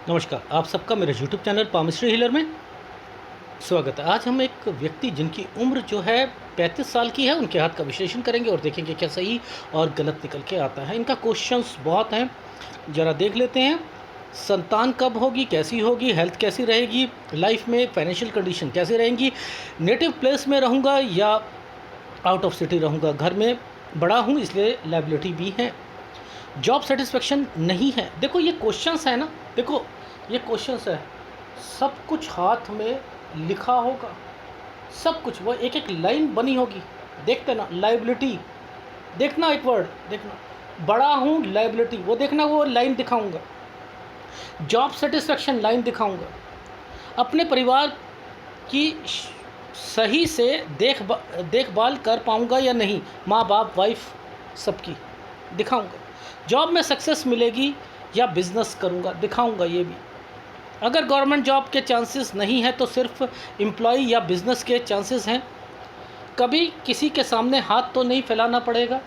नमस्कार, आप सबका मेरे यूट्यूब चैनल पामिस्ट्री हीलर में स्वागत है। आज हम एक व्यक्ति जिनकी उम्र जो है 35 साल की है, उनके हाथ का विश्लेषण करेंगे और देखेंगे क्या सही और गलत निकल के आता है। इनका क्वेश्चंस बहुत हैं, ज़रा देख लेते हैं। संतान कब होगी, कैसी होगी, हेल्थ कैसी रहेगी, लाइफ में फाइनेंशियल कंडीशन कैसी रहेंगी, नेटिव प्लेस में रहूँगा या आउट ऑफ सिटी रहूँगा, घर में बड़ा हूँ इसलिए लाइबिलिटी भी है, जॉब सेटिस्फेक्शन नहीं है। देखो ये क्वेश्चंस है ना, देखो ये क्वेश्चंस है, सब कुछ हाथ में लिखा होगा, सब कुछ वो एक एक लाइन बनी होगी। देखते ना, लाइबिलिटी देखना, एक वर्ड देखना, बड़ा हूँ लाइबिलिटी वो देखना, वो लाइन दिखाऊंगा। जॉब सेटिस्फेक्शन लाइन दिखाऊंगा। अपने परिवार की सही से देखभाल कर पाऊंगा या नहीं, माँ बाप वाइफ सबकी दिखाऊंगा। जॉब में सक्सेस मिलेगी या बिजनेस करूंगा, दिखाऊंगा ये भी। अगर गवर्नमेंट जॉब के चांसेस नहीं है तो सिर्फ एम्प्लॉय या बिजनेस के चांसेस हैं। कभी किसी के सामने हाथ तो नहीं फैलाना पड़ेगा।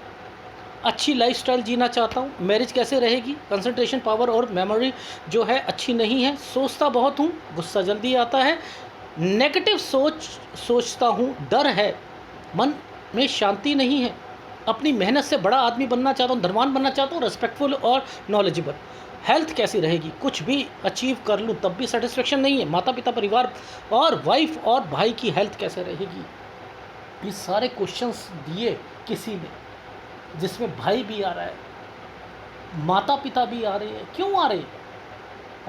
अच्छी लाइफस्टाइल जीना चाहता हूँ। मैरिज कैसे रहेगी, कंसंट्रेशन पावर और मेमोरी जो है अच्छी नहीं है। सोचता बहुत हूँ, गुस्सा जल्दी आता है। नेगेटिव सोचता हूँ, डर है, मन में शांति नहीं है। अपनी मेहनत से बड़ा आदमी बनना चाहता हूँ, धनवान बनना चाहता हूँ, रेस्पेक्टफुल और नॉलेजेबल। हेल्थ कैसी रहेगी, कुछ भी अचीव कर लूँ तब भी सेटिस्फेक्शन नहीं है। माता पिता, परिवार और वाइफ और भाई की हेल्थ कैसे रहेगी। ये सारे क्वेश्चंस दिए किसी ने, जिसमें भाई भी आ रहा है, माता पिता भी आ रहे हैं। क्यों आ रहे हैं,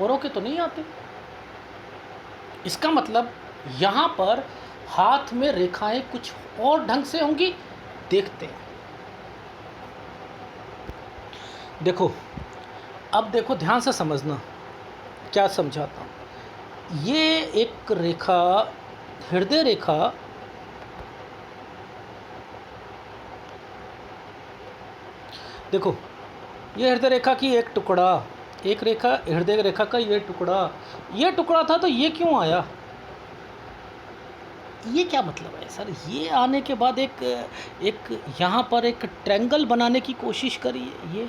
औरों के तो नहीं आते। इसका मतलब यहाँ पर हाथ में रेखाएं कुछ और ढंग से होंगी। देखते हैं, देखो, अब देखो ध्यान से समझना क्या समझाता हूँ। ये एक रेखा, हृदय रेखा, देखो ये हृदय रेखा की एक टुकड़ा, एक रेखा हृदय रेखा का ये टुकड़ा था, तो ये क्यों आया, ये क्या मतलब है सर। ये आने के बाद एक यहाँ पर एक ट्रायंगल बनाने की कोशिश करी है।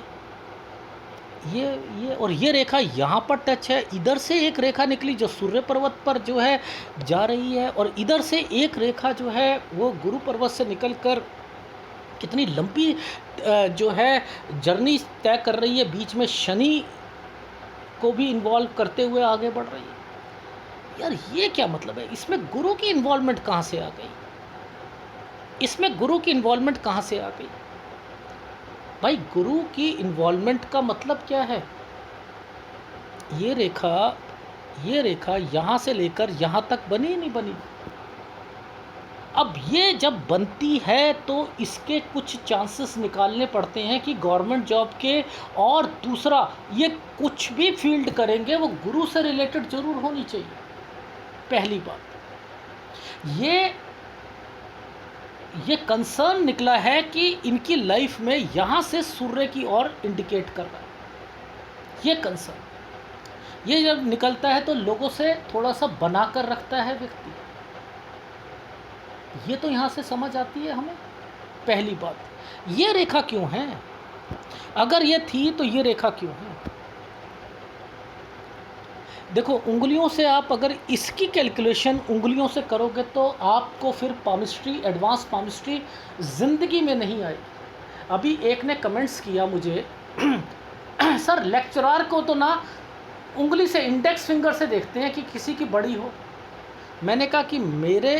ये और ये रेखा यहाँ पर टच है। इधर से एक रेखा निकली जो सूर्य पर्वत पर जो है जा रही है, और इधर से एक रेखा जो है वो गुरु पर्वत से निकलकर कितनी लंबी जो है जर्नी तय कर रही है। बीच में शनि को भी इन्वॉल्व करते हुए आगे बढ़ रही है। यार ये क्या मतलब है, इसमें गुरु की इन्वॉल्वमेंट कहाँ से आ गई, इसमें गुरु की इन्वॉल्वमेंट कहाँ से आ गई भाई। गुरु की इन्वॉल्वमेंट का मतलब क्या है। ये रेखा यहाँ से लेकर यहाँ तक बनी ही नहीं बनी। अब ये जब बनती है तो इसके कुछ चांसेस निकालने पड़ते हैं कि गवर्नमेंट जॉब के, और दूसरा ये कुछ भी फील्ड करेंगे वो गुरु से रिलेटेड जरूर होनी चाहिए। पहली बात ये कंसर्न निकला है कि इनकी लाइफ में यहाँ से सूर्य की ओर इंडिकेट कर रहा है। ये कंसर्न ये जब निकलता है तो लोगों से थोड़ा सा बना कर रखता है व्यक्ति। ये तो यहाँ से समझ आती है हमें। पहली बात, ये रेखा क्यों है, अगर ये थी तो ये रेखा क्यों है। देखो उंगलियों से आप अगर इसकी कैलकुलेशन उंगलियों से करोगे तो आपको फिर पामिस्ट्री, एडवांस पामिस्ट्री ज़िंदगी में नहीं आएगी। अभी एक ने कमेंट्स किया मुझे सर लेक्चरार को तो ना उंगली से, इंडेक्स फिंगर से देखते हैं कि किसी की बड़ी हो। मैंने कहा कि मेरे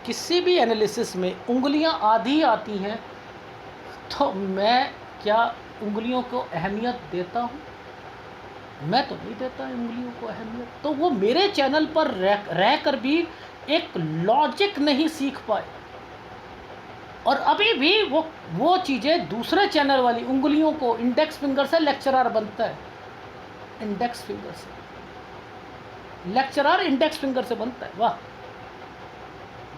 किसी भी एनालिसिस में उंगलियां आधी आती हैं, तो मैं क्या उंगलियों को अहमियत देता हूँ? मैं तो नहीं देता उंगलियों को अहमियत। तो वो मेरे चैनल पर रह कर भी एक लॉजिक नहीं सीख पाए, और अभी भी वो चीज़ें दूसरे चैनल वाली उंगलियों को, इंडेक्स फिंगर से लेक्चरार बनता है, इंडेक्स फिंगर से लेक्चरार इंडेक्स फिंगर से बनता है। वाह,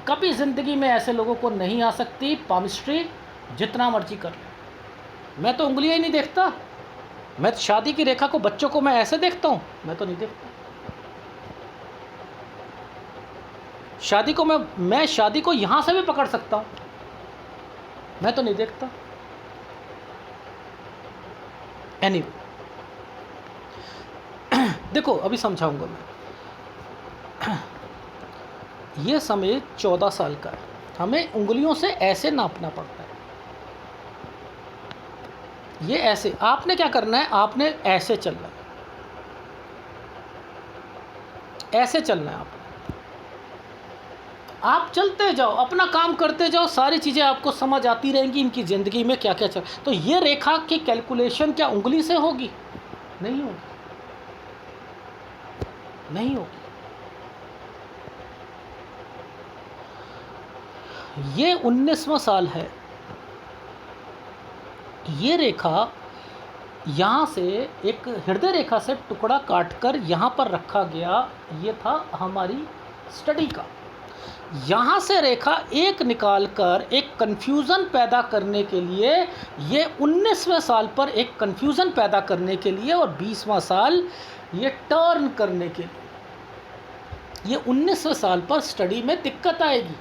कभी ज़िंदगी में ऐसे लोगों को नहीं आ सकती पामिस्ट्री, जितना मर्जी कर ले। मैं तो उंगलियां ही नहीं देखता। मैं शादी की रेखा को, बच्चों को मैं ऐसे देखता हूँ, मैं तो नहीं देखता। शादी को मैं शादी को यहाँ से भी पकड़ सकता हूँ, मैं तो नहीं देखता। एनीवे देखो अभी समझाऊंगा मैं। ये समय 14 साल का है, हमें उंगलियों से ऐसे नापना पड़ता है। ये ऐसे, आपने क्या करना है, आपने ऐसे चलना है, ऐसे चलना है आपने। आप चलते जाओ, अपना काम करते जाओ, सारी चीज़ें आपको समझ आती रहेंगी इनकी ज़िंदगी में क्या क्या चल। तो ये रेखा की कैलकुलेशन क्या उंगली से होगी? नहीं होगी, नहीं होगी। ये 19वां साल है। ये रेखा यहाँ से एक हृदय रेखा से टुकड़ा काटकर यहाँ पर रखा गया। ये था हमारी स्टडी का। यहाँ से रेखा एक निकाल कर एक कन्फ्यूज़न पैदा करने के लिए, ये 19वें साल पर एक कन्फ्यूज़न पैदा करने के लिए, और 20वां साल ये टर्न करने के लिए। ये 19वें साल पर स्टडी में दिक्कत आएगी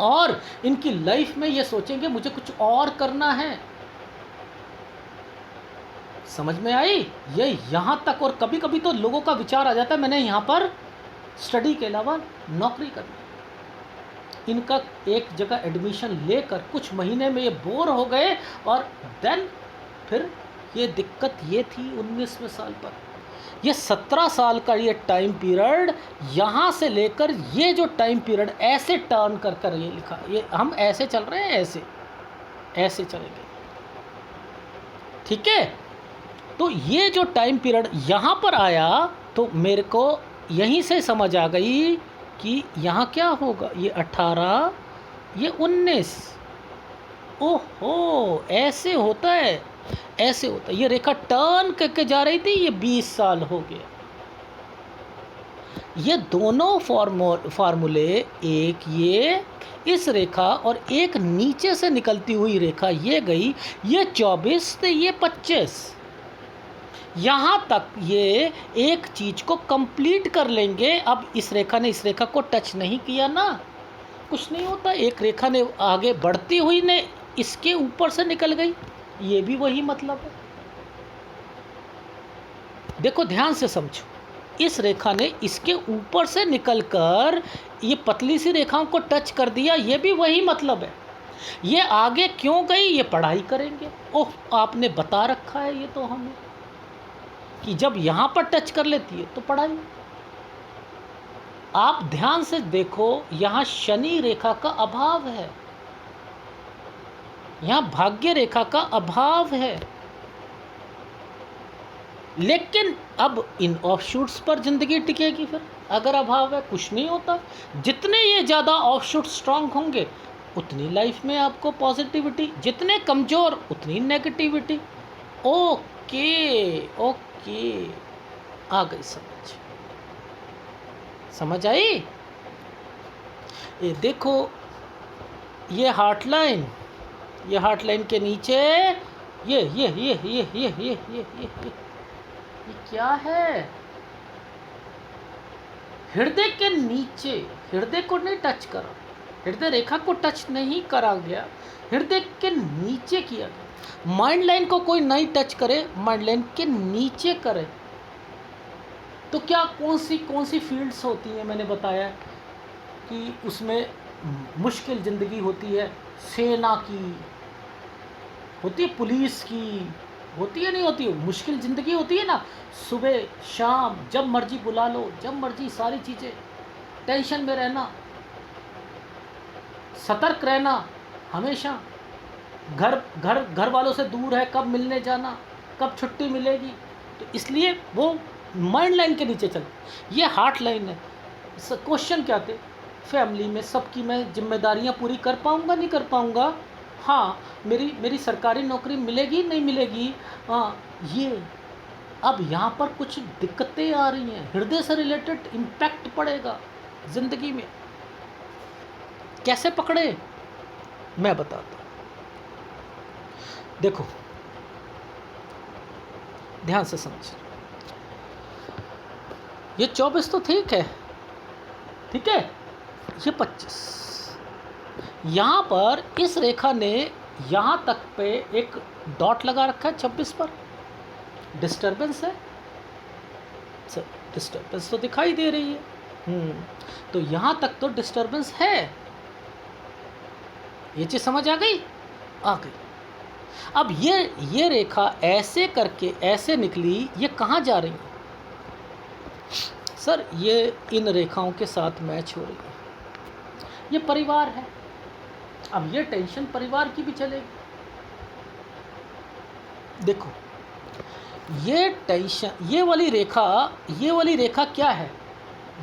और इनकी लाइफ में ये सोचेंगे मुझे कुछ और करना है। समझ में आई? ये यहाँ तक। और कभी कभी तो लोगों का विचार आ जाता है मैंने यहाँ पर स्टडी के अलावा नौकरी करनी। इनका एक जगह एडमिशन लेकर कुछ महीने में ये बोर हो गए और देन फिर ये दिक्कत ये थी 19वें साल पर। ये 17 साल का ये टाइम पीरियड, यहाँ से लेकर ये जो टाइम पीरियड ऐसे टर्न कर कर ये लिखा। ये हम ऐसे चल रहे हैं, ऐसे ऐसे चलेंगे, ठीक है। तो ये जो टाइम पीरियड यहाँ पर आया तो मेरे को यहीं से समझ आ गई कि यहाँ क्या होगा। ये 18, ये 19। ओहो, ऐसे होता है, ऐसे होता है। ये रेखा टर्न करके जा रही थी, ये 20 साल हो गया। ये दोनों फार्मूले, एक ये इस रेखा और एक नीचे से निकलती हुई रेखा ये गई, ये 24 तो ये 25। यहाँ तक ये एक चीज़ को कंप्लीट कर लेंगे। अब इस रेखा ने इस रेखा को टच नहीं किया ना, कुछ नहीं होता। एक रेखा ने आगे बढ़ती हुई ने इसके ऊपर से निकल गई, ये भी वही मतलब है। देखो ध्यान से समझो, इस रेखा ने इसके ऊपर से निकलकर ये पतली सी रेखाओं को टच कर दिया, ये भी वही मतलब है। ये आगे क्यों गई, ये पढ़ाई करेंगे। ओह, आपने बता रखा है ये तो हमें कि जब यहाँ पर टच कर लेती है तो पढ़ाई। आप ध्यान से देखो, यहाँ शनि रेखा का अभाव है, यहाँ भाग्य रेखा का अभाव है। लेकिन अब इन ऑफशूट्स पर जिंदगी टिकेगी। फिर अगर अभाव है, कुछ नहीं होता। जितने ये ज़्यादा ऑफशूट स्ट्रांग होंगे उतनी लाइफ में आपको पॉजिटिविटी, जितने कमज़ोर उतनी नेगेटिविटी। ओके ओके, आ गई समझ, समझ आई? ये देखो, ये हार्ट लाइन, ये हार्ट लाइन के नीचे ये क्या है? हृदय के नीचे, हृदय को नहीं टच करा, हृदय रेखा को टच नहीं करा गया, हृदय के नीचे किया गया। माइंड लाइन को कोई नहीं टच करे, माइंड लाइन के नीचे करे। तो क्या कौन सी फील्ड्स होती हैं? मैंने बताया कि उसमें मुश्किल ज़िंदगी होती है, सेना की होती है, पुलिस की होती है, नहीं होती है, मुश्किल ज़िंदगी होती है ना। सुबह शाम जब मर्जी बुला लो, जब मर्जी सारी चीज़ें, टेंशन में रहना, सतर्क रहना हमेशा, घर वालों से दूर है, कब मिलने जाना, कब छुट्टी मिलेगी। तो इसलिए वो माइंड लाइन के नीचे चल। ये हार्ट लाइन है। क्वेश्चन क्या थे? फैमिली में सबकी मैं जिम्मेदारियां पूरी कर पाऊंगा, नहीं कर पाऊंगा। हाँ, मेरी सरकारी नौकरी मिलेगी, नहीं मिलेगी। हाँ, ये अब यहाँ पर कुछ दिक्कतें आ रही हैं, हृदय से रिलेटेड इम्पैक्ट पड़ेगा ज़िंदगी में। कैसे पकड़े मैं बताता हूँ। देखो ध्यान से समझ, ये 24 तो ठीक है, ठीक है, ये 25। यहाँ पर इस रेखा ने यहाँ तक पे एक डॉट लगा रखा है 26 पर, डिस्टर्बेंस है। सर डिस्टर्बेंस तो दिखाई दे रही है। तो यहाँ तक तो डिस्टर्बेंस है। ये चीज़ समझ आ गई? आ गई। अब ये रेखा ऐसे करके ऐसे निकली, ये कहाँ जा रही है? सर ये इन रेखाओं के साथ मैच हो रही है। ये परिवार है। अब ये टेंशन परिवार की भी चलेगी। देखो ये टेंशन, ये वाली रेखा क्या है?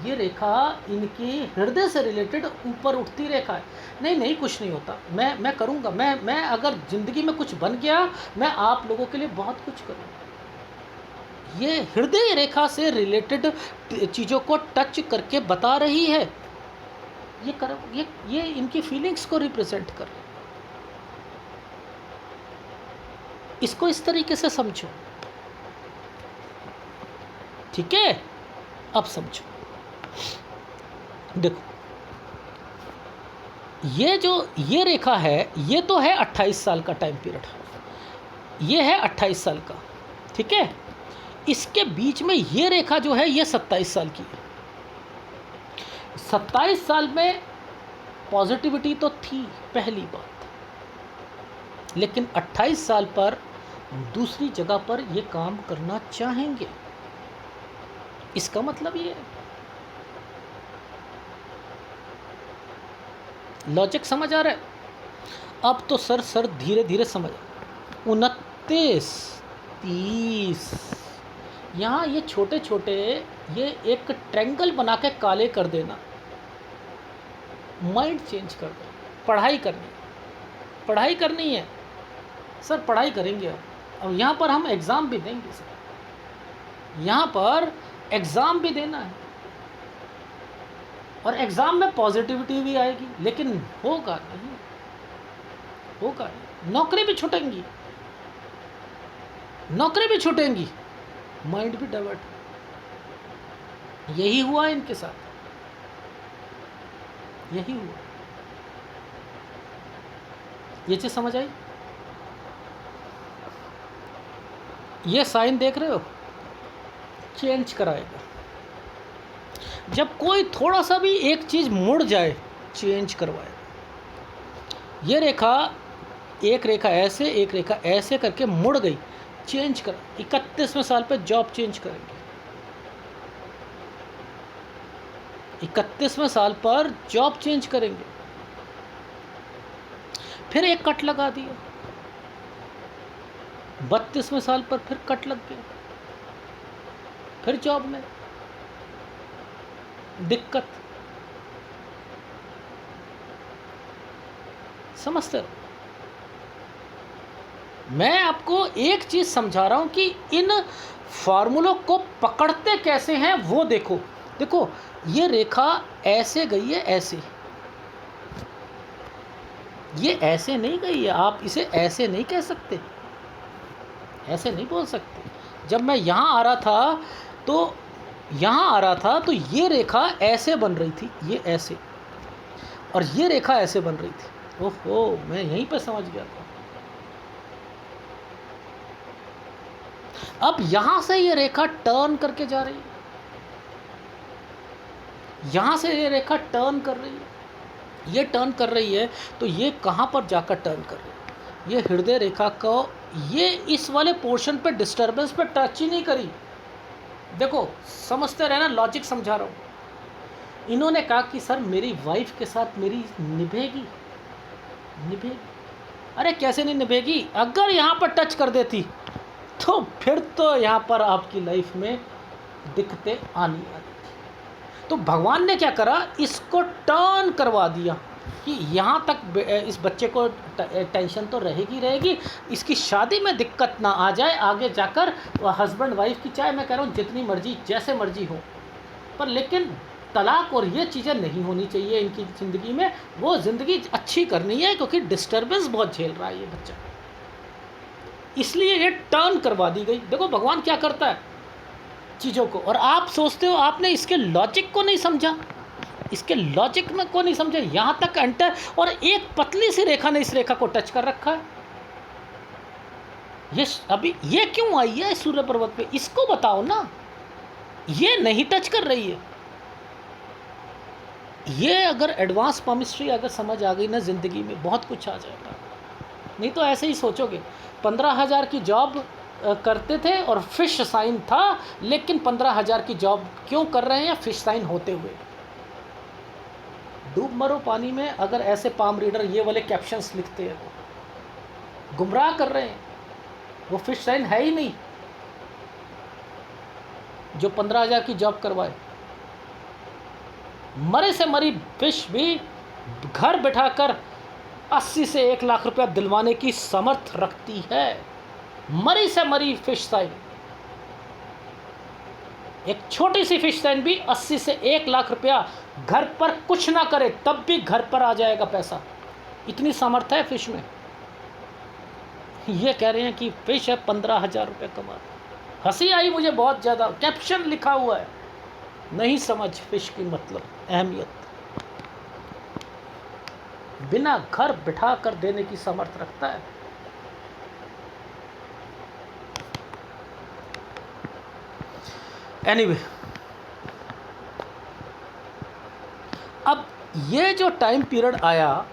ये रेखा इनकी हृदय से रिलेटेड ऊपर उठती रेखा है। नहीं कुछ नहीं होता, मैं करूँगा, मैं अगर ज़िंदगी में कुछ बन गया, मैं आप लोगों के लिए बहुत कुछ करूँगा। ये हृदय रेखा से रिलेटेड चीज़ों को टच करके बता रही है। ये इनकी फीलिंग्स को रिप्रेजेंट कर रही है। इसको इस तरीके से समझो, ठीक है? अब समझो, देखो ये रेखा है, ये तो है 28 साल का टाइम पीरियड, ये है 28 साल का, ठीक है? इसके बीच में ये रेखा जो है ये 27 साल की है। 27 साल में पॉजिटिविटी तो थी, पहली बात, लेकिन 28 साल पर दूसरी जगह पर ये काम करना चाहेंगे। इसका मतलब ये है, लॉजिक समझ आ रहा है? अब तो सर धीरे धीरे समझ। 29, 30, यहाँ ये छोटे छोटे ये एक ट्रायंगल बना के काले कर देना, माइंड चेंज कर दो। पढ़ाई करनी है सर, पढ़ाई करेंगे। अब यहाँ पर हम एग्ज़ाम भी देंगे सर, यहाँ पर एग्ज़ाम भी देना है, और एग्ज़ाम में पॉजिटिविटी भी आएगी, लेकिन होगा नहीं। नौकरी भी छूटेंगी, माइंड भी डाइवर्ट। यही हुआ इनके साथ, यही हुआ। ये चीज़ समझ आई? ये साइन देख रहे हो, चेंज कराएगा। जब कोई थोड़ा सा भी एक चीज़ मुड़ जाए, चेंज करवाएगा। ये रेखा, एक रेखा ऐसे, एक रेखा ऐसे करके मुड़ गई, चेंज कर। 31वें साल पे जॉब चेंज करेंगे। 31वें साल पर जॉब चेंज करेंगे। फिर एक कट लगा दिया, 32वें साल पर फिर कट लग गया, फिर जॉब में दिक्कत। समझते हो? मैं आपको एक चीज़ समझा रहा हूं कि इन फार्मूलों को पकड़ते कैसे हैं वो देखो। ये रेखा ऐसे गई है, ऐसे, ये ऐसे नहीं गई है। आप इसे ऐसे नहीं कह सकते, ऐसे नहीं बोल सकते। जब मैं यहाँ आ रहा था तो ये रेखा ऐसे बन रही थी, ये ऐसे, और ये रेखा ऐसे बन रही थी। ओहो, मैं यहीं पर समझ गया था। अब यहाँ से ये रेखा टर्न करके जा रही है, यहाँ से ये रेखा टर्न कर रही है, ये टर्न कर रही है, तो ये कहाँ पर जाकर टर्न कर रही है? ये हृदय रेखा को, ये इस वाले पोर्शन पे डिस्टर्बेंस पे टच ही नहीं करी। देखो समझते रहना, लॉजिक समझा रहा हूँ। इन्होंने कहा कि सर मेरी वाइफ के साथ मेरी निभेगी। अरे कैसे नहीं निभेगी? अगर यहाँ पर टच कर देती तो फिर तो यहाँ पर आपकी लाइफ में दिक्कतें आनी थी। तो भगवान ने क्या करा, इसको टर्न करवा दिया कि यहाँ तक इस बच्चे को टेंशन तो रहेगी, इसकी शादी में दिक्कत ना आ जाए आगे जाकर। हस्बैंड वाइफ की, चाहे मैं कह रहा हूँ जितनी मर्जी जैसे मर्जी हो, पर लेकिन तलाक और ये चीज़ें नहीं होनी चाहिए इनकी ज़िंदगी में। वो ज़िंदगी अच्छी करनी है, क्योंकि डिस्टर्बेंस बहुत झेल रहा है ये बच्चा, इसलिए ये टर्न करवा दी गई। देखो भगवान क्या करता है चीज़ों को, और आप सोचते हो आपने इसके लॉजिक को नहीं समझा, को नहीं समझा। यहाँ तक एंटर, और एक पतली सी रेखा ने इस रेखा को टच कर रखा है। ये अभी ये क्यों आई है सूर्य पर्वत पे? इसको बताओ ना, ये नहीं टच कर रही है। ये अगर एडवांस पामिस्ट्री अगर समझ आ गई ना ज़िंदगी में, बहुत कुछ आ जाएगा। नहीं तो ऐसे ही सोचोगे 15,000 की जॉब करते थे और फिश साइन था, लेकिन 15,000 की जॉब क्यों कर रहे हैं फिश साइन होते हुए? डूब मरो पानी में। अगर ऐसे पाम रीडर ये वाले कैप्शंस लिखते हैं तो गुमराह कर रहे हैं। वो फिश साइन है ही नहीं जो 15,000 की जॉब करवाए। मरे से मरी फिश भी घर बैठाकर 80 से 1 लाख रुपया दिलवाने की समर्थ रखती है। मरी से मरी फिश साइन, एक छोटी सी फिश साइन भी 80 से 1 लाख रुपया, घर पर कुछ ना करे तब भी घर पर आ जाएगा पैसा। इतनी सामर्थ्य है फिश में। ये कह रहे हैं कि फिश है 15,000 रुपये कमा। हंसी आई मुझे बहुत ज़्यादा। कैप्शन लिखा हुआ है, नहीं समझ फिश की मतलब अहमियत, बिना घर बिठा कर देने की समर्थ रखता है। एनीवे, अब ये जो टाइम पीरियड आया,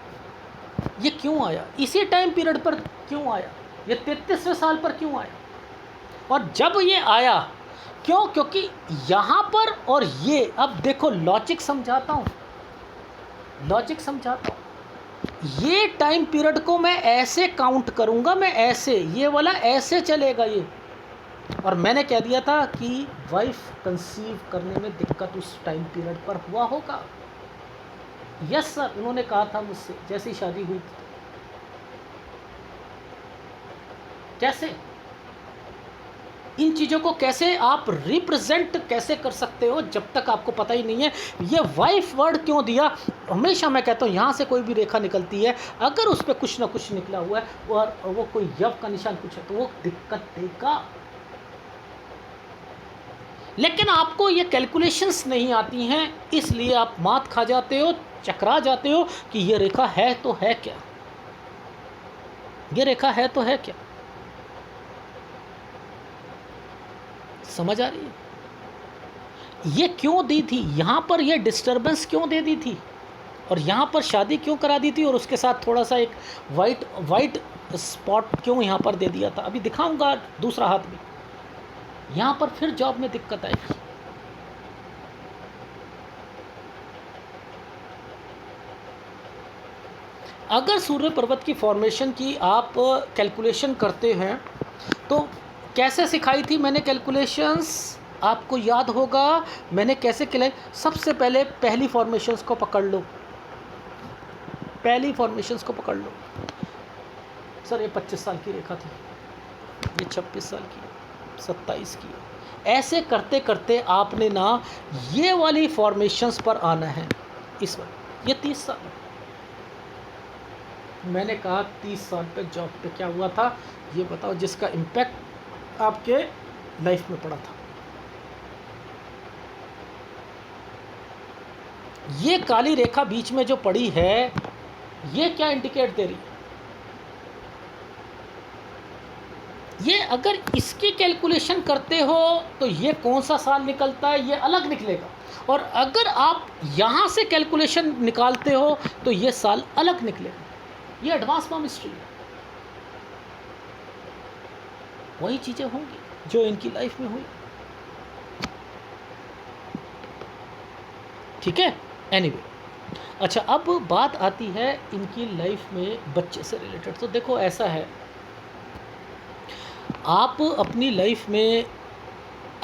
ये क्यों आया? इसी टाइम पीरियड पर क्यों आया? ये 33वें साल पर क्यों आया? और जब ये आया क्यों? क्योंकि यहाँ पर और ये, अब देखो लॉजिक समझाता हूँ, लॉजिक समझाता हूँ। ये टाइम पीरियड को मैं ऐसे काउंट करूँगा, मैं ऐसे, ये वाला ऐसे चलेगा ये। और मैंने कह दिया था कि वाइफ कंसीव करने में दिक्कत उस टाइम पीरियड पर हुआ होगा। यस सर, उन्होंने कहा था मुझसे जैसी शादी हुई थी। कैसे इन चीज़ों को कैसे आप रिप्रेजेंट कैसे कर सकते हो जब तक आपको पता ही नहीं है? ये वाइफ वर्ड क्यों दिया? हमेशा मैं कहता हूँ यहाँ से कोई भी रेखा निकलती है, अगर उस पर कुछ ना कुछ निकला हुआ है और वो कोई यव का निशान कुछ है तो वो दिक्कत देगा। लेकिन आपको ये कैलकुलेशंस नहीं आती हैं, इसलिए आप मात खा जाते हो, चकरा जाते हो कि ये रेखा है तो है क्या, ये रेखा है तो है क्या। समझ आ रही है? ये क्यों दी थी यहाँ पर, ये डिस्टरबेंस क्यों दे दी थी, और यहाँ पर शादी क्यों करा दी थी, और उसके साथ थोड़ा सा एक वाइट स्पॉट क्यों यहाँ पर दे दिया था? अभी दिखाऊंगा दूसरा हाथ भी। यहाँ पर फिर जॉब में दिक्कत आएगी। अगर सूर्य पर्वत की फॉर्मेशन की आप कैलकुलेशन करते हैं तो कैसे सिखाई थी मैंने कैलकुलेशंस, आपको याद होगा मैंने कैसे किया? सबसे पहले पहली फॉर्मेशंस को पकड़ लो, पहली फॉर्मेशंस को पकड़ लो। सर ये 25 साल की रेखा थी, ये 26 साल की, 27 की। ऐसे करते करते आपने ना ये वाली फॉर्मेशंस पर आना है। इस वक्त ये 30 साल, मैंने कहा 30 साल पे जॉब पे क्या हुआ था ये बताओ, जिसका इम्पैक्ट आपके लाइफ में पड़ा था। ये काली रेखा बीच में जो पड़ी है, ये क्या इंडिकेट दे रही है? ये अगर इसकी कैलकुलेशन करते हो तो ये कौन सा साल निकलता है ये अलग निकलेगा, और अगर आप यहाँ से कैलकुलेशन निकालते हो तो ये साल अलग निकलेगा। ये एडवांस पामिस्ट्री है। वही चीज़ें होंगी जो इनकी लाइफ में हुई। ठीक है, एनीवे। अच्छा, अब बात आती है इनकी लाइफ में बच्चे से रिलेटेड। तो देखो ऐसा है, आप अपनी लाइफ में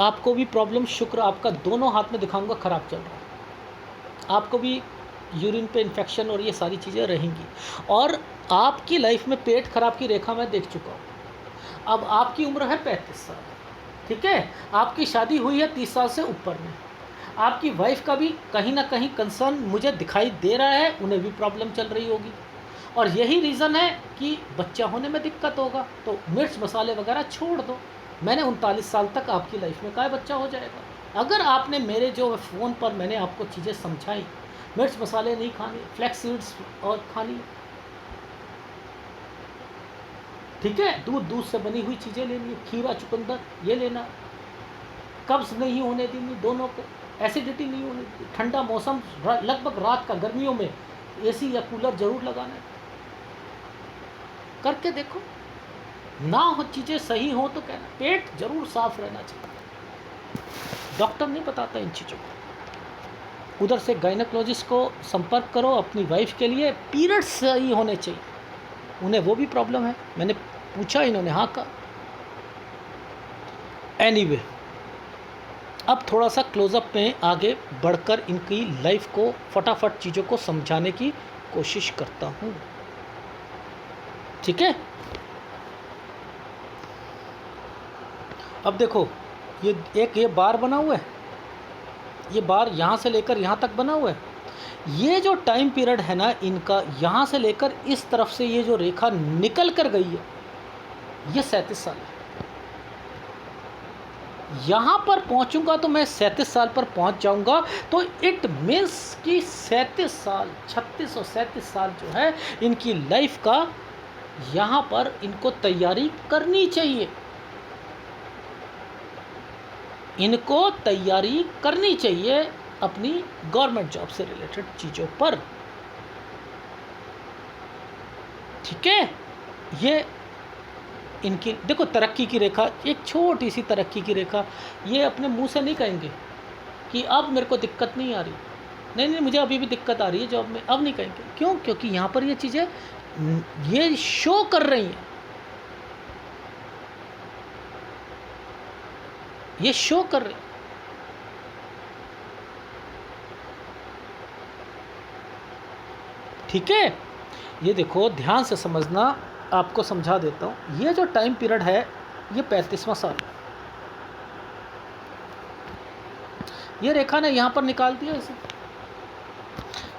आपको भी प्रॉब्लम, शुक्र आपका दोनों हाथ में दिखाऊंगा ख़राब चल रहा है, आपको भी यूरिन पे इन्फेक्शन और ये सारी चीज़ें रहेंगी, और आपकी लाइफ में पेट खराब की रेखा मैं देख चुका हूँ। अब आपकी उम्र है 35 साल, ठीक है, आपकी शादी हुई है 30 साल से ऊपर में, आपकी वाइफ का भी कहीं ना कहीं कंसर्न मुझे दिखाई दे रहा है, उन्हें भी प्रॉब्लम चल रही होगी, और यही रीज़न है कि बच्चा होने में दिक्कत होगा। तो मिर्च मसाले वगैरह छोड़ दो। मैंने 39 साल तक आपकी लाइफ में क्या बच्चा हो जाएगा? अगर आपने मेरे जो फ़ोन पर मैंने आपको चीज़ें समझाई, मिर्च मसाले नहीं खाने, फ्लैक्स सीड्स और खानी, ठीक है, दूध से बनी हुई चीज़ें लेनी है, खीरा चुकंदर ये लेना, कब्ज़ नहीं होने देनी दोनों को, एसिडिटी नहीं होने देनी, ठंडा मौसम लगभग रात का, गर्मियों में एसी या कूलर ज़रूर लगाना है। करके देखो, ना हो चीज़ें सही हो तो कहना, पेट जरूर साफ रहना चाहिए। डॉक्टर नहीं बताता इन चीज़ों को। उधर से गायनेकोलॉजिस्ट को संपर्क करो अपनी वाइफ के लिए, पीरियड्स सही होने चाहिए। उन्हें वो भी प्रॉब्लम है, मैंने पूछा, इन्होंने हाँ कहा। एनीवे, अब थोड़ा सा क्लोजअप में आगे बढ़कर इनकी लाइफ को फटाफट चीज़ों को समझाने की कोशिश करता हूँ, ठीक है। अब देखो, ये बार बना हुआ है, ये बार यहाँ से लेकर यहाँ तक बना हुआ है। ये जो टाइम पीरियड है ना इनका, यहाँ से लेकर इस तरफ से ये जो रेखा निकल कर गई है, ये 37 साल है। यहाँ पर पहुँचूंगा तो मैं 37 साल पर पहुँच जाऊंगा, तो इट मीन्स कि 37 साल, 36 और 37 साल जो है इनकी लाइफ का, यहाँ पर इनको तैयारी करनी चाहिए। इनको तैयारी करनी चाहिए अपनी गवर्नमेंट जॉब से रिलेटेड चीज़ों पर, ठीक है। ये इनकी देखो तरक्की की रेखा, एक छोटी सी तरक्की की रेखा। ये अपने मुंह से नहीं कहेंगे कि अब मेरे को दिक्कत नहीं आ रही, नहीं नहीं मुझे अभी भी दिक्कत आ रही है जॉब में, अब नहीं कहेंगे। क्यों? क्योंकि यहाँ पर ये चीज़ें ये शो कर रही हैं, ये शो कर रही। ठीक है, ये देखो ध्यान से समझना, आपको समझा देता हूँ। ये जो टाइम पीरियड है ये 35वां साल, ये रेखा ने यहाँ पर निकाल दिया इसे,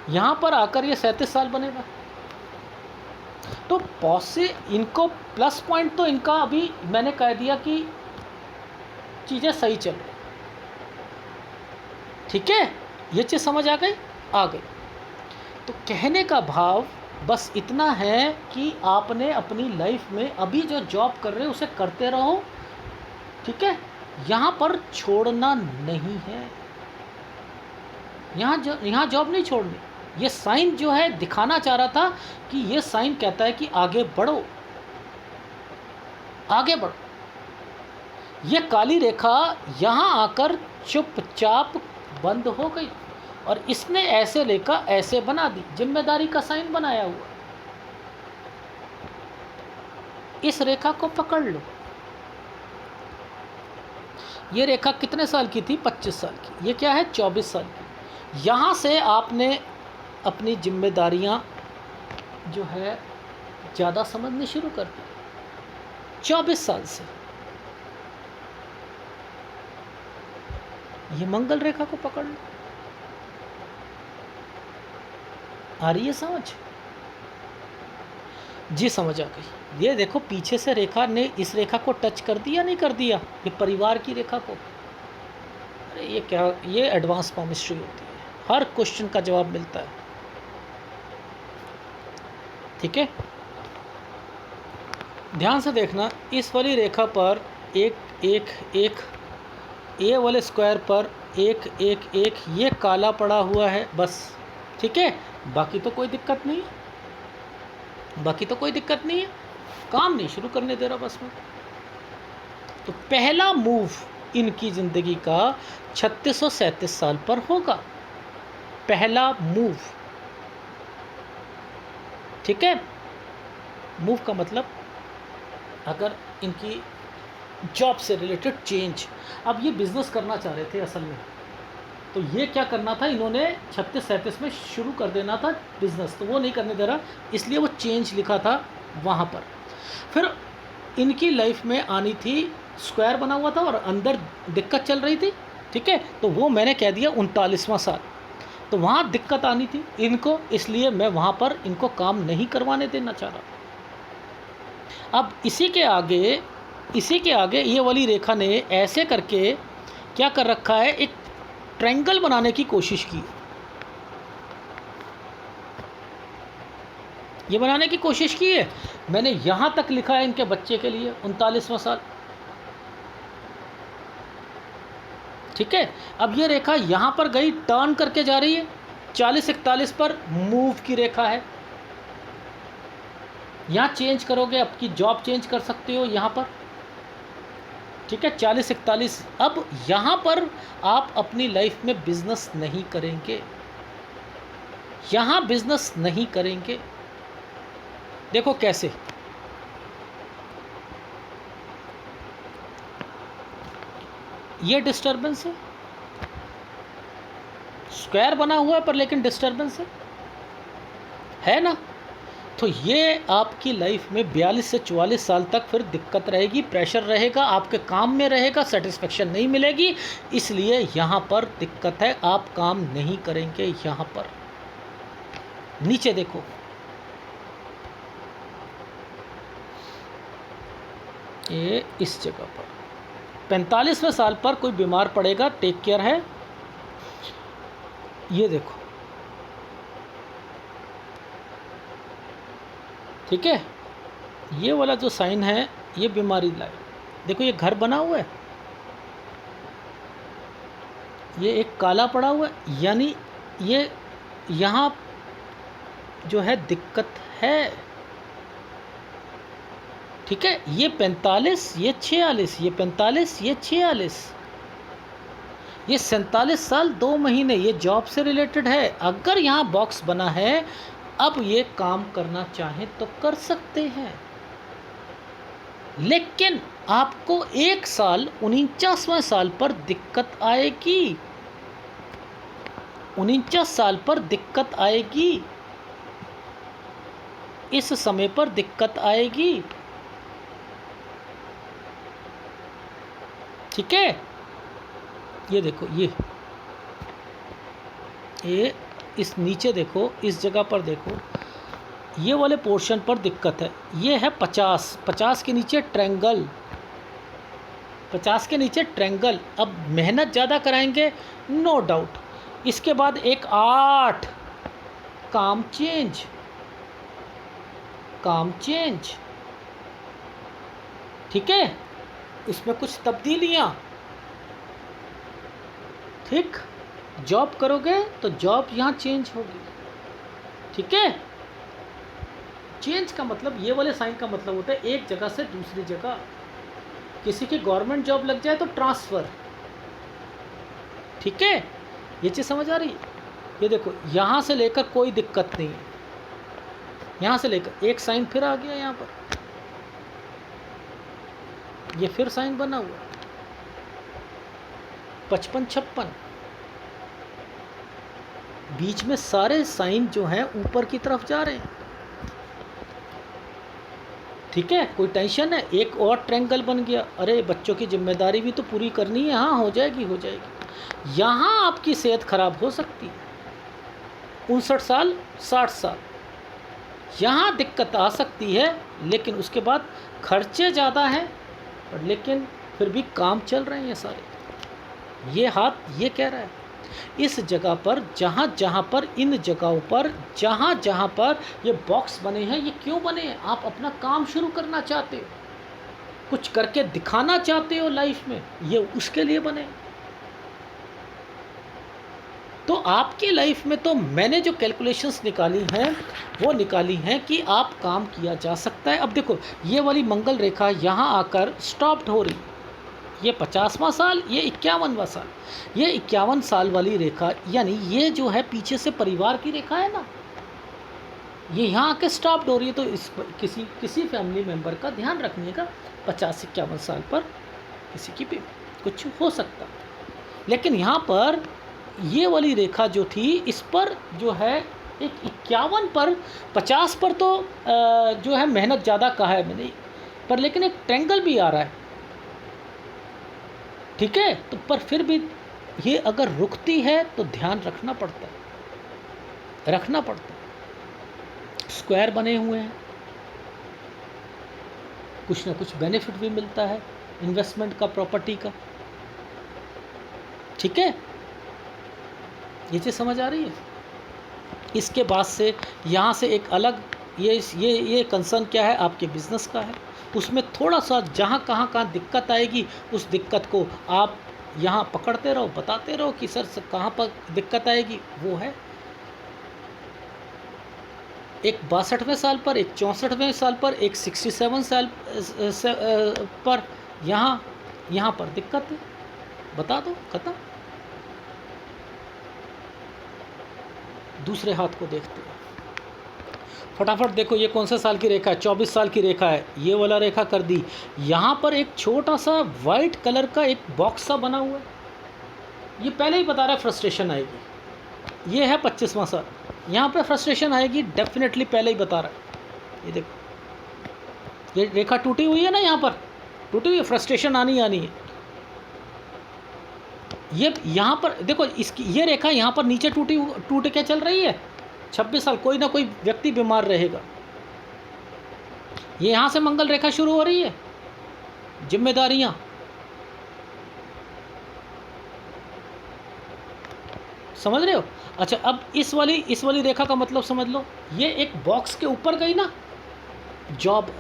यहाँ पर आकर ये 37 साल बनेगा। तो इनको प्लस पॉइंट तो इनका अभी मैंने कह दिया कि चीज़ें सही चल रही, ठीक है। ये चीज़ समझ आ गई? आ गई। तो कहने का भाव बस इतना है कि आपने अपनी लाइफ में अभी जो जॉब कर रहे हो उसे करते रहो, ठीक है। यहाँ पर छोड़ना नहीं है, यहाँ जॉब नहीं छोड़नी। ये साइन जो है दिखाना चाह रहा था कि ये साइन कहता है कि आगे बढ़ो, आगे बढ़ो। ये काली रेखा यहाँ आकर चुपचाप बंद हो गई और इसने ऐसे रेखा ऐसे बना दी, जिम्मेदारी का साइन बनाया हुआ। इस रेखा को पकड़ लो। ये रेखा कितने साल की थी? 25 साल की। ये क्या है? 24 साल की। यहाँ से आपने अपनी जिम्मेदारियाँ जो है ज़्यादा समझनी शुरू कर दी 24 साल से। ये मंगल रेखा को पकड़ लो। आ रही है समझ? जी समझ आ गई। ये देखो पीछे से रेखा ने इस रेखा को टच कर दिया, नहीं कर दिया? ये परिवार की रेखा को। अरे ये क्या, ये एडवांस पामिस्ट्री होती है, हर क्वेश्चन का जवाब मिलता है, ठीक है। ध्यान से देखना, इस वाली रेखा पर एक एक एक, ए वाले स्क्वायर पर एक एक एक, ये काला पड़ा हुआ है बस, ठीक है। बाकी तो कोई दिक्कत नहीं है, बाकी तो कोई दिक्कत नहीं है, काम नहीं शुरू करने दे रहा बस में। तो पहला मूव इनकी ज़िंदगी का 36 और 37 साल पर होगा, पहला मूव, ठीक है। मूव का मतलब अगर इनकी जॉब से रिलेटेड चेंज, अब ये बिज़नेस करना चाह रहे थे असल में, तो ये क्या करना था इन्होंने 36-37 में शुरू कर देना था बिज़नेस, तो वो नहीं करने दे रहा, इसलिए वो चेंज लिखा था वहाँ पर। फिर इनकी लाइफ में आनी थी, स्क्वायर बना हुआ था और अंदर दिक्कत चल रही थी, ठीक है। तो वो मैंने कह दिया 39वां साल, तो वहाँ दिक्कत आनी थी इनको, इसलिए मैं वहाँ पर इनको काम नहीं करवाने देना चाह रहा। अब इसी के आगे ये वाली रेखा ने ऐसे करके क्या कर रखा है, एक ट्रायंगल बनाने की कोशिश की, ये बनाने की कोशिश की है। मैंने यहाँ तक लिखा है इनके बच्चे के लिए 39वां साल, ठीक है। अब ये रेखा यहाँ पर गई, टर्न करके जा रही है, 40-41 पर मूव की रेखा है। यहाँ चेंज करोगे, आपकी जॉब चेंज कर सकते हो यहाँ पर, ठीक है, 40-41। अब यहाँ पर आप अपनी लाइफ में बिजनेस नहीं करेंगे, यहाँ बिजनेस नहीं करेंगे। देखो कैसे, ये डिस्टरबेंस स्क्वायर बना हुआ है पर लेकिन डिस्टरबेंस है ना। तो ये आपकी लाइफ में 42 से 44 साल तक फिर दिक्कत रहेगी, प्रेशर रहेगा, आपके काम में रहेगा, सेटिस्फेक्शन नहीं मिलेगी। इसलिए यहाँ पर दिक्कत है, आप काम नहीं करेंगे। यहाँ पर नीचे देखो, ये इस जगह पर 45वें साल पर कोई बीमार पड़ेगा, टेक केयर है। ये देखो, ठीक है, ये वाला जो साइन है ये बीमारी लाए। देखो ये घर बना हुआ है, ये एक काला पड़ा हुआ है, यानी ये यहाँ जो है दिक्कत है, ठीक है। ये 45, ये 46, ये 45, ये 46, ये 47 साल 2 महीने, ये जॉब से रिलेटेड है। अगर यहाँ बॉक्स बना है, अब ये काम करना चाहें तो कर सकते हैं, लेकिन आपको 1 साल 49वें साल पर दिक्कत आएगी, 49 साल पर दिक्कत आएगी, इस समय पर दिक्कत आएगी, ठीक है। ये देखो, ये इस नीचे देखो, इस जगह पर देखो, ये वाले पोर्शन पर दिक्कत है। ये है 50 के नीचे ट्रायंगल, 50 के नीचे ट्रायंगल। अब मेहनत ज़्यादा कराएंगे, नो डाउट। इसके बाद एक 8, काम चेंज, ठीक है, इसमें कुछ तब्दीलियाँ, ठीक। जॉब करोगे तो जॉब यहाँ चेंज होगी, ठीक है। चेंज का मतलब, ये वाले साइन का मतलब होता है एक जगह से दूसरी जगह। किसी की गवर्नमेंट जॉब लग जाए तो ट्रांसफ़र, ठीक है। ये चीज़ समझ आ रही है। ये देखो, यहाँ से लेकर कोई दिक्कत नहीं है, यहाँ से लेकर एक साइन फिर आ गया यहाँ पर, ये फिर साइन बना हुआ 55-56, बीच में सारे साइन जो हैं ऊपर की तरफ जा रहे हैं, ठीक है। कोई टेंशन है, एक और ट्रायंगल बन गया। अरे बच्चों की जिम्मेदारी भी तो पूरी करनी है, हाँ हो जाएगी। यहाँ आपकी सेहत खराब हो सकती है, 59 साल 60 साल, यहाँ दिक्कत आ सकती है, लेकिन उसके बाद खर्चे ज़्यादा हैं, लेकिन फिर भी काम चल रहे हैं सारे। ये हाथ ये कह रहा है, इस जगह पर जहाँ पर, इन जगहों पर जहाँ पर ये बॉक्स बने हैं, ये क्यों बने हैं? आप अपना काम शुरू करना चाहते हो, कुछ करके दिखाना चाहते हो लाइफ में, ये उसके लिए बने। तो आपकी लाइफ में तो मैंने जो कैलकुलेशंस निकाली हैं वो निकाली हैं कि आप काम किया जा सकता है। अब देखो, ये वाली मंगल रेखा यहाँ आकर स्टॉप्ड हो रही, ये 50वां साल, ये 51वां साल, ये 51 साल वाली रेखा, यानी ये जो है पीछे से परिवार की रेखा है ना, ये यहाँ आके स्टॉप्ड हो रही है। तो इस किसी फैमिली मेम्बर का ध्यान रखिएगा, 50-51 साल पर किसी की भी कुछ हो सकता। लेकिन यहाँ पर ये वाली रेखा जो थी, इस पर जो है एक 51 पर, 50 पर तो जो है मेहनत ज़्यादा कहा है मैंने, पर लेकिन एक ट्रायंगल भी आ रहा है, ठीक है। तो पर फिर भी ये अगर रुकती है तो ध्यान रखना पड़ता है, स्क्वायर बने हुए हैं, कुछ ना कुछ बेनिफिट भी मिलता है इन्वेस्टमेंट का, प्रॉपर्टी का, ठीक है। ये चीज़ समझ आ रही है। इसके बाद से यहाँ से एक अलग ये कंसर्न क्या है, आपके बिजनेस का है। उसमें थोड़ा सा जहाँ कहाँ दिक्कत आएगी, उस दिक्कत को आप यहाँ पकड़ते रहो, बताते रहो कि सर कहाँ पर दिक्कत आएगी, वो है। एक 62वें साल पर, एक 64वें साल पर, एक 67 साल पर, यहाँ पर दिक्कत है, बता दो, खत्म। दूसरे हाथ को देखते हो, फटाफट देखो ये कौन से साल की रेखा है, 24 साल की रेखा है, ये वाला रेखा कर दी। यहाँ पर एक छोटा सा वाइट कलर का एक बॉक्स सा बना हुआ है, ये पहले ही बता रहा है फ्रस्ट्रेशन आएगी। ये है 25वां साल, यहाँ पे फ्रस्ट्रेशन आएगी डेफिनेटली, पहले ही बता रहा है। ये देखो ये रेखा टूटी हुई है ना, यहाँ पर टूटी हुई है, फ्रस्ट्रेशन आनी है। ये यहाँ पर देखो, इसकी ये रेखा यहाँ पर नीचे टूट के चल रही है। 26 साल कोई ना कोई व्यक्ति बीमार रहेगा। ये यहाँ से मंगल रेखा शुरू हो रही है, जिम्मेदारियाँ। समझ रहे हो? अच्छा, अब इस वाली रेखा का मतलब समझ लो। ये एक बॉक्स के ऊपर गई ना, जॉब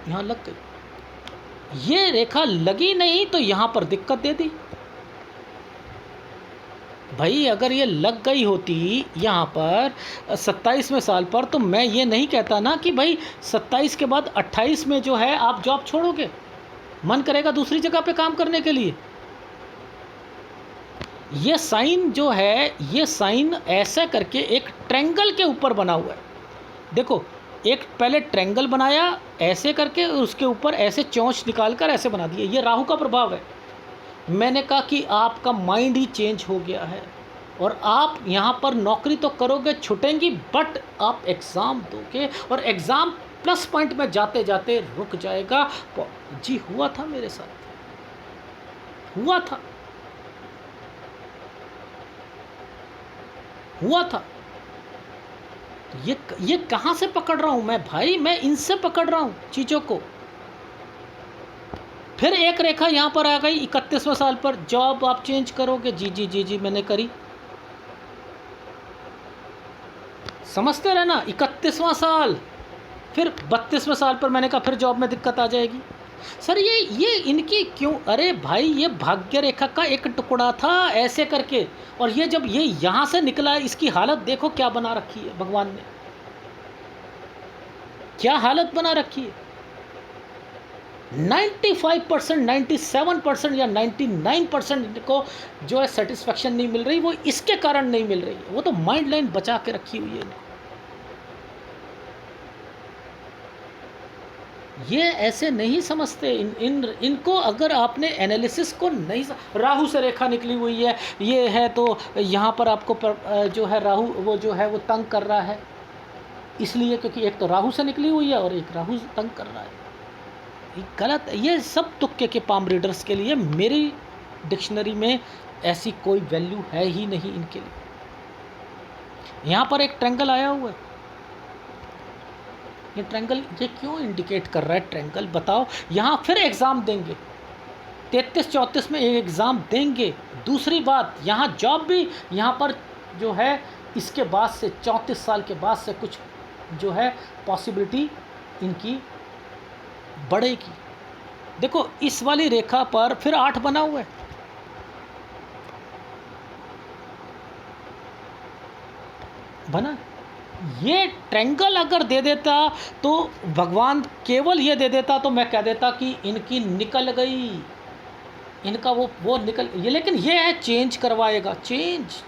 यहाँ लग गई। ये रेखा लगी नहीं तो यहाँ पर दिक्कत दे दी भाई। अगर ये लग गई होती यहाँ पर 27वें साल पर, तो मैं ये नहीं कहता ना कि भाई 27 के बाद 28 में जो है आप जॉब छोड़ोगे, मन करेगा दूसरी जगह पे काम करने के लिए। ये साइन जो है, ये साइन ऐसा करके एक ट्रायंगल के ऊपर बना हुआ है। देखो, एक पहले ट्रायंगल बनाया ऐसे करके, उसके ऊपर ऐसे चोंच निकाल कर ऐसे बना दिए। ये राहु का प्रभाव है। मैंने कहा कि आपका माइंड ही चेंज हो गया है, और आप यहाँ पर नौकरी तो करोगे, छुटेंगी, बट आप एग्ज़ाम दोगे, और एग्ज़ाम प्लस पॉइंट में जाते जाते रुक जाएगा। जी हुआ था मेरे साथ, हुआ था। ये कहाँ से पकड़ रहा हूँ मैं भाई? मैं इनसे पकड़ रहा हूँ चीज़ों को। फिर एक रेखा यहाँ पर आ गई 31वें साल पर, जॉब आप चेंज करोगे। जी मैंने करी। समझते रहना, 31वां साल। फिर 32वें साल पर मैंने कहा फिर जॉब में दिक्कत आ जाएगी। सर ये इनकी क्यों? अरे भाई, ये भाग्य रेखा का एक टुकड़ा था ऐसे करके, और ये जब ये यहाँ से निकला, इसकी हालत देखो क्या बना रखी है भगवान ने, क्या हालत बना रखी है। 95%, 97% या 99% को जो है सेटिस्फेक्शन नहीं मिल रही, वो इसके कारण नहीं मिल रही है। वो तो माइंड लाइन बचा के रखी हुई है इनको। ये ऐसे नहीं समझते इनको। अगर आपने एनालिसिस को नहीं, राहु से रेखा निकली हुई है, ये है तो यहाँ पर आपको जो है राहु वो जो है वो तंग कर रहा है, इसलिए क्योंकि एक तो राहु से निकली हुई है और एक राहु तंग कर रहा है। ये गलत है। ये सब तुक्के के पाम रीडर्स के लिए, मेरी डिक्शनरी में ऐसी कोई वैल्यू है ही नहीं इनके लिए। यहाँ पर एक ट्रायंगल आया हुआ है, ये ट्रायंगल ये क्यों इंडिकेट कर रहा है ट्रायंगल, बताओ। यहाँ फिर एग्ज़ाम देंगे, 33-34 में एग्ज़ाम देंगे। दूसरी बात, यहाँ जॉब भी यहाँ पर जो है इसके बाद से 34 साल के बाद से कुछ जो है पॉसिबिलिटी इनकी बढ़ेगी। देखो, इस वाली रेखा पर फिर 8 बना हुआ है, बना। ये ट्रायंगल अगर दे देता तो भगवान केवल ये दे देता तो मैं कह देता कि इनकी निकल गई, इनका वो निकल ये। लेकिन ये है चेंज करवाएगा, चेंज।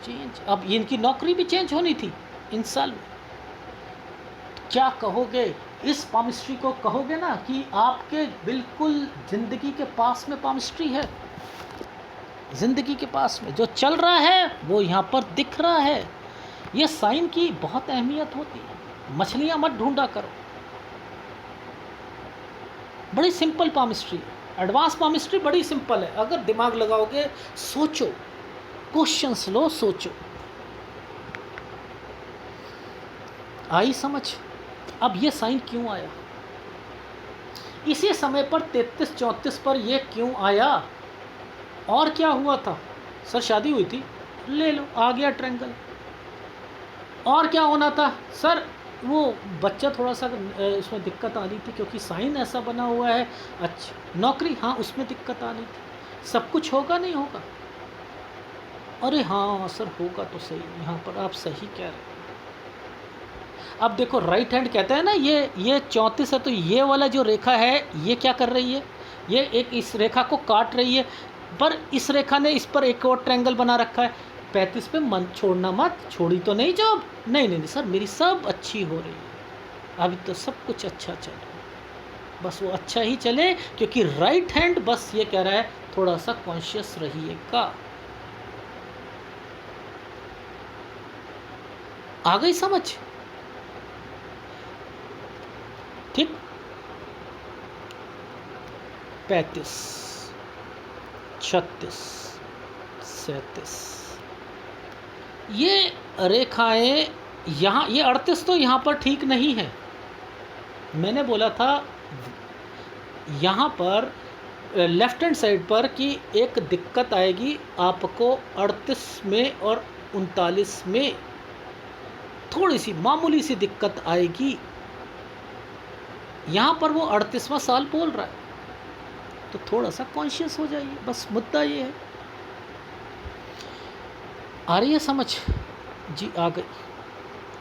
अब इनकी नौकरी भी चेंज होनी थी इन साल में। क्या कहोगे इस पामिस्ट्री को? कहोगे ना कि आपके बिल्कुल ज़िंदगी के पास में पामिस्ट्री है, ज़िंदगी के पास में जो चल रहा है वो यहाँ पर दिख रहा है। ये साइन की बहुत अहमियत होती है। मछलियाँ मत ढूंढा करो, बड़ी सिंपल पामिस्ट्री है। एडवांस पामिस्ट्री बड़ी सिंपल है, अगर दिमाग लगाओगे, सोचो, क्वेश्चंस लो, सोचो। आई समझ? अब ये साइन क्यों आया? इसी समय पर 33-34 पर ये क्यों आया? और क्या हुआ था? सर शादी हुई थी, ले लो, आ गया ट्रायंगल। और क्या होना था? सर वो बच्चा थोड़ा सा उसमें दिक्कत आ रही थी क्योंकि साइन ऐसा बना हुआ है। अच्छा, नौकरी, हाँ उसमें दिक्कत आ रही थी। सब कुछ होगा नहीं होगा? अरे हाँ सर, होगा तो सही, यहाँ पर आप सही कह रहे हैं। अब देखो राइट हैंड कहते हैं ना, ये 34 है, तो ये वाला जो रेखा है ये क्या कर रही है, ये एक इस रेखा को काट रही है, पर इस रेखा ने इस पर एक और ट्रायंगल बना रखा है। 35 पे मन छोड़ना मत, छोड़ी तो नहीं जॉब? नहीं नहीं नहीं सर, मेरी सब अच्छी हो रही है, अभी तो सब कुछ अच्छा चल रहा है, बस वो अच्छा ही चले, क्योंकि राइट हैंड बस ये कह रहा है थोड़ा सा कॉन्शियस रहिएगा। आ गई समझ? ठीक। 35, 36, 37, ये रेखाएं यहाँ, ये 38 तो यहाँ पर ठीक नहीं है। मैंने बोला था यहाँ पर लेफ्ट हैंड साइड पर कि एक दिक्कत आएगी आपको 38 में और 39 में, थोड़ी सी मामूली सी दिक्कत आएगी। यहाँ पर वो 38वां साल बोल रहा है, तो थोड़ा सा कॉन्शियस हो जाइए, बस मुद्दा ये है। आ रही है समझ? जी आ गई।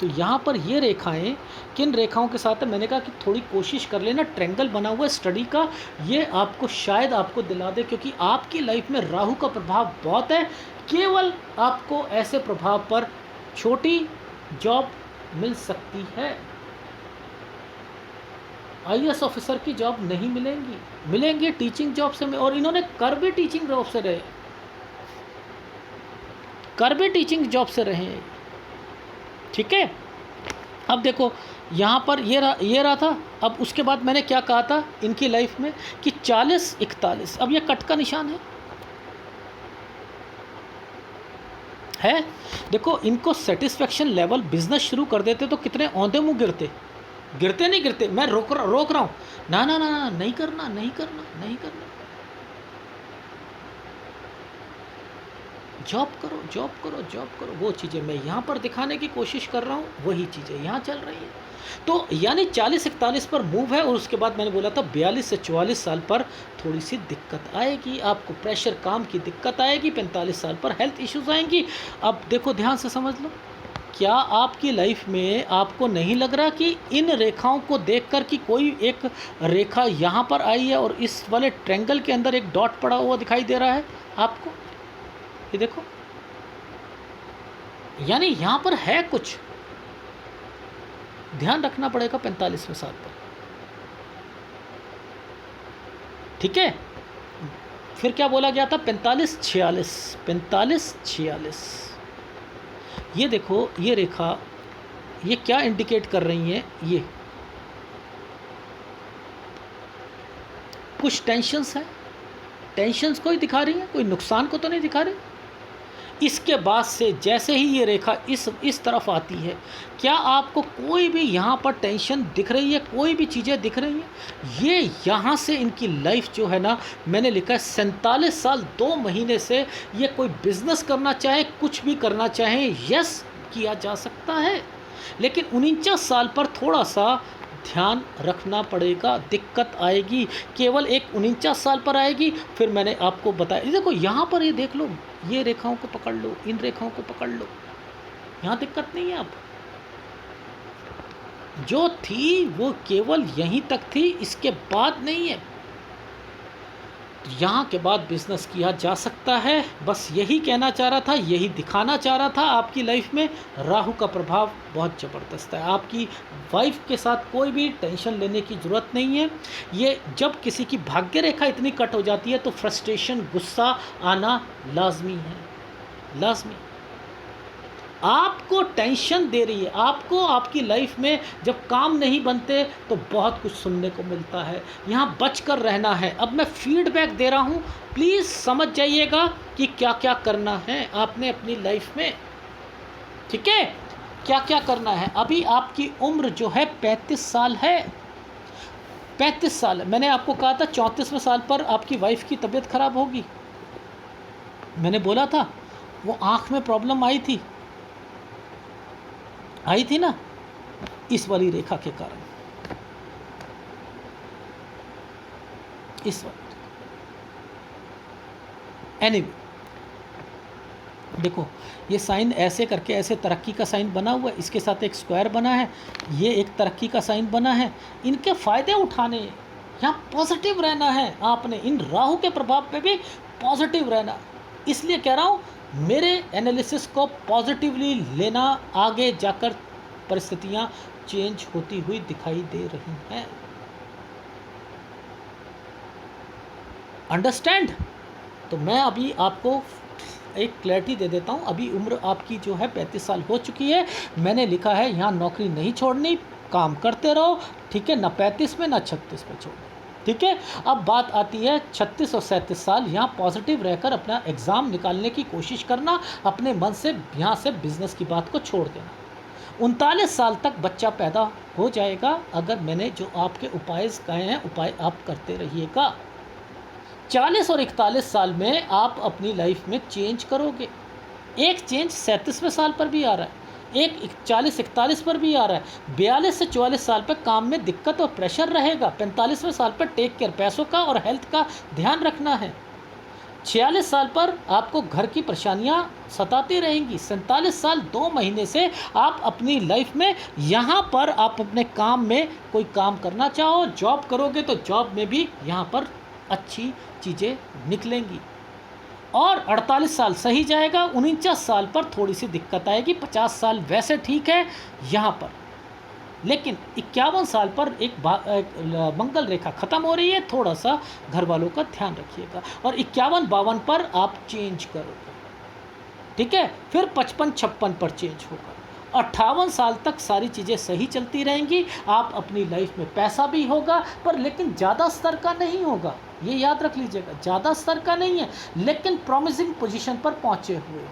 तो यहाँ पर ये रेखाएं किन रेखाओं के साथ है, मैंने कहा कि थोड़ी कोशिश कर लेना, ट्रायंगल बना हुआ स्टडी का, ये आपको शायद आपको दिला दे, क्योंकि आपकी लाइफ में राहु का प्रभाव बहुत है। केवल आपको ऐसे प्रभाव पर छोटी जॉब मिल सकती है, आईएएस ऑफिसर की जॉब नहीं मिलेंगी, मिलेंगी टीचिंग जॉब से। और इन्होंने कर भी टीचिंग जॉब से रहे, कर भी टीचिंग जॉब से रहे हैं। ठीक है। अब देखो यहाँ पर ये रहा था। अब उसके बाद मैंने क्या कहा था इनकी लाइफ में कि 40, 41, अब ये कट का निशान है। देखो इनको सेटिस्फेक्शन लेवल बिजनेस शुरू कर देते तो कितने औंधे मुंह गिरते नहीं गिरते। मैं रोक रहा हूँ, ना ना ना ना, नहीं करना नहीं करना नहीं करना, जॉब करो जॉब करो जॉब करो। वो चीज़ें मैं यहाँ पर दिखाने की कोशिश कर रहा हूँ, वही चीज़ें यहाँ चल रही हैं। तो यानी 40-41 पर मूव है, और उसके बाद मैंने बोला था 42 से 44 साल पर थोड़ी सी दिक्कत आएगी, आपको प्रेशर काम की दिक्कत आएगी, 45 साल पर हेल्थ इश्यूज आएंगी। अब देखो ध्यान से समझ लो, क्या आपकी लाइफ में आपको नहीं लग रहा कि इन रेखाओं को देखकर कि कोई एक रेखा यहाँ पर आई है और इस वाले ट्रायंगल के अंदर एक डॉट पड़ा हुआ दिखाई दे रहा है आपको? ये देखो, यानी यहाँ पर है कुछ, ध्यान रखना पड़ेगा 45वें साल पर। ठीक है। फिर क्या बोला गया था? 45, 46, 45, 46। ये देखो ये रेखा, ये क्या इंडिकेट कर रही है? ये कुछ टेंशन्स है, टेंशन्स को ही दिखा रही है, कोई नुकसान को तो नहीं दिखा रही। इसके बाद से जैसे ही ये रेखा इस तरफ आती है, क्या आपको कोई भी यहाँ पर टेंशन दिख रही है? कोई भी चीज़ें दिख रही हैं? ये यहाँ से इनकी लाइफ जो है ना, मैंने लिखा है 47 साल 2 महीने से ये कोई बिज़नेस करना चाहे, कुछ भी करना चाहे, यस किया जा सकता है, लेकिन 49 साल पर थोड़ा सा ध्यान रखना पड़ेगा, दिक्कत आएगी। केवल एक 49 साल पर आएगी। फिर मैंने आपको बताया, देखो यहाँ पर ये देख लो, ये रेखाओं को पकड़ लो, इन रेखाओं को पकड़ लो, यहाँ दिक्कत नहीं है। अब जो थी वो केवल यहीं तक थी, इसके बाद नहीं है। यहाँ के बाद बिजनेस किया जा सकता है। बस यही कहना चाह रहा था, यही दिखाना चाह रहा था। आपकी लाइफ में राहु का प्रभाव बहुत ज़बरदस्त है। आपकी वाइफ के साथ कोई भी टेंशन लेने की ज़रूरत नहीं है। ये जब किसी की भाग्य रेखा इतनी कट हो जाती है तो फ्रस्ट्रेशन, गुस्सा आना लाजमी है, लाजमी। आपको टेंशन दे रही है, आपको आपकी लाइफ में जब काम नहीं बनते तो बहुत कुछ सुनने को मिलता है। यहाँ बच कर रहना है। अब मैं फीडबैक दे रहा हूँ, प्लीज़ समझ जाइएगा कि क्या क्या करना है आपने अपनी लाइफ में। ठीक है, क्या क्या करना है। अभी आपकी उम्र जो है 35 साल है, 35 साल है। मैंने आपको कहा था 34वें साल पर आपकी वाइफ की तबीयत खराब होगी। मैंने बोला था वो आँख में प्रॉब्लम आई थी ना, इस वाली रेखा के कारण, इस वाली। एनीवे, देखो ये साइन ऐसे करके ऐसे तरक्की का साइन बना हुआ है, इसके साथ एक स्क्वायर बना है, ये एक तरक्की का साइन बना है। इनके फ़ायदे उठाने, यहाँ पॉजिटिव रहना है आपने, इन राहु के प्रभाव पे भी पॉजिटिव रहना। इसलिए कह रहा हूँ मेरे एनालिसिस को पॉजिटिवली लेना, आगे जाकर परिस्थितियाँ चेंज होती हुई दिखाई दे रही हैं। अंडरस्टैंड? तो मैं अभी आपको एक क्लैरिटी दे देता हूँ। अभी उम्र आपकी जो है 35 साल हो चुकी है। मैंने लिखा है यहाँ नौकरी नहीं छोड़नी, काम करते रहो, ठीक है, ना 35 में ना 36 में छोड़ो, ठीक है। अब बात आती है 36 और 37 साल, यहाँ पॉजिटिव रहकर अपना एग्ज़ाम निकालने की कोशिश करना, अपने मन से यहाँ से बिजनेस की बात को छोड़ देना। 39 साल तक बच्चा पैदा हो जाएगा अगर मैंने जो आपके उपाय कहे हैं, उपाय आप करते रहिएगा। 40 और 41 साल में आप अपनी लाइफ में चेंज करोगे। एक चेंज 37वें साल पर भी आ रहा है, एक 40-41 पर भी आ रहा है। 42 से 44 साल पर काम में दिक्कत और प्रेशर रहेगा। 45वें साल पर टेक केयर, पैसों का और हेल्थ का ध्यान रखना है। 46 साल पर आपको घर की परेशानियां सताती रहेंगी। 47 साल 2 महीने से आप अपनी लाइफ में यहाँ पर आप अपने काम में कोई काम करना चाहो, जॉब करोगे तो जॉब में भी यहाँ पर अच्छी चीज़ें निकलेंगी। और 48 साल सही जाएगा। 49 साल पर थोड़ी सी दिक्कत आएगी। 50 साल वैसे ठीक है यहाँ पर, लेकिन 51 साल पर एक मंगल रेखा ख़त्म हो रही है, थोड़ा सा घर वालों का ध्यान रखिएगा। और 51-52 पर आप चेंज करोगे, ठीक है। फिर 55-56 पर चेंज होगा। 58 साल तक सारी चीज़ें सही चलती रहेंगी। आप अपनी लाइफ में पैसा भी होगा, पर लेकिन ज़्यादा स्तर का नहीं होगा, ये याद रख लीजिएगा। ज़्यादा स्तर का नहीं है, लेकिन प्रॉमिसिंग पोजीशन पर पहुँचे हुए हो,